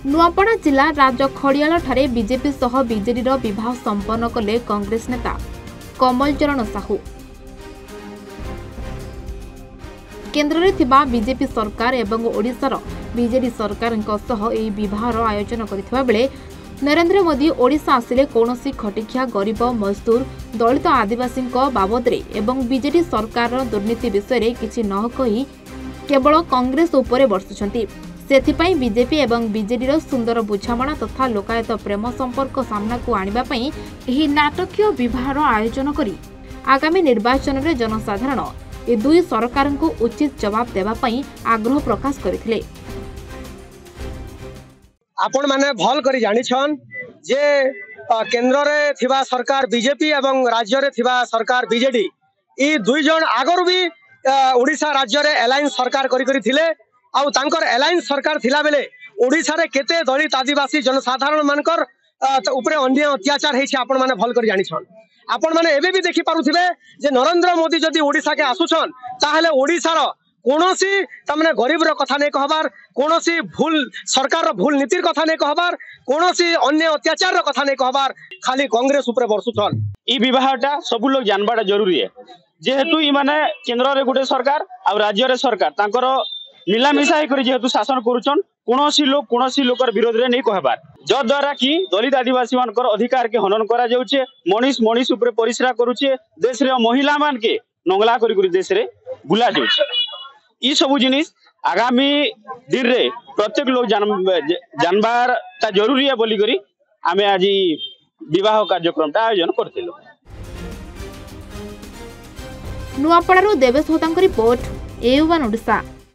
नुआपड़ा जिला राज खड़ियाल ठारे बीजेपी सह बीजेडी विवाह संपन्न कले कांग्रेस नेता कमल चरण साहू। केंद्र में थिबा बीजेपी सरकार एवं ओडिशार बीजेडी सरकार विवाहर आयोजन करथिबा बेले नरेंद्र मोदी ओडिशा आसिले कौनसी खटिखिया गरीब मजदूर दलित आदिवासी बाबद एवं बीजेडी सरकार दुर्नीति विषय किछि न कहि केवल कांग्रेस उपरे बर्षुछंती। सेथिपाई बीजेपी एवं बीजेडी सुंदर बुझामणा तथा लोकायत प्रेम संपर्क सामना को आनिबा पई एही नाटकीय विवाहर आयोजन करी आगामी निर्वाचन में जनसाधारण ए दुई सरकार को उचित जवाब देवा पई आग्रह प्रकाश करथिले। आपण माने भल करी जानि छन जे केंद्र रे थिबा सरकार बीजेपी एवं राज्य रे थिबा सरकार बीजेडी ई दुई जन आगरु भी ओडिशा राज्य रे अलायंस सरकार करी करी थिले आउ तांकर अलायंस सरकार थिला बेले ओडिशा रे केते दलित आदिवासी जनसाधारण मानकर उपरे अन्य अत्याचार हेछि आपण माने भल करी जानि छन। आपण माने एबे भी देखि पारुथिबे जे नरेंद्र मोदी जदि ओडिशा के आसुछन ताहले ओडिशा रो कोनोसी तमने गरीब रो कथा नै कहबार कोनोसी भूल सरकार रो भूल नीतिर कथा नै कहबार कोनोसी अन्य अत्याचार रो कथा नै कहबार खाली कांग्रेस उपरे बरसुछन। ई विवाहटा सब लोग जानबाटा जरूरी है जेहेतु ई माने केंद्र रे गुटे सरकार आ राज्य रे सरकार तांकर मिलामिशा करी जेहेतु शासन करूछन कोनोसी लोकर विरोध रे नै कहबार जो द्वारा कि दलित आदिवासी मानकर अधिकार के हनन करा जाउछे मनीष ऊपर परिश्रा करूछे देश रे महिला मान के नंगला करी देश रे बुला जाउछे। ई सब जिनिस आगामी दिन रे प्रत्येक लोग जानबार ता जरूरी है बोली करी आमे आज विवाह कार्यक्रम ता आयोजन करथिलु। नुआपड़ारू देवेश होतांक रिपोर्ट A1 ओडिशा।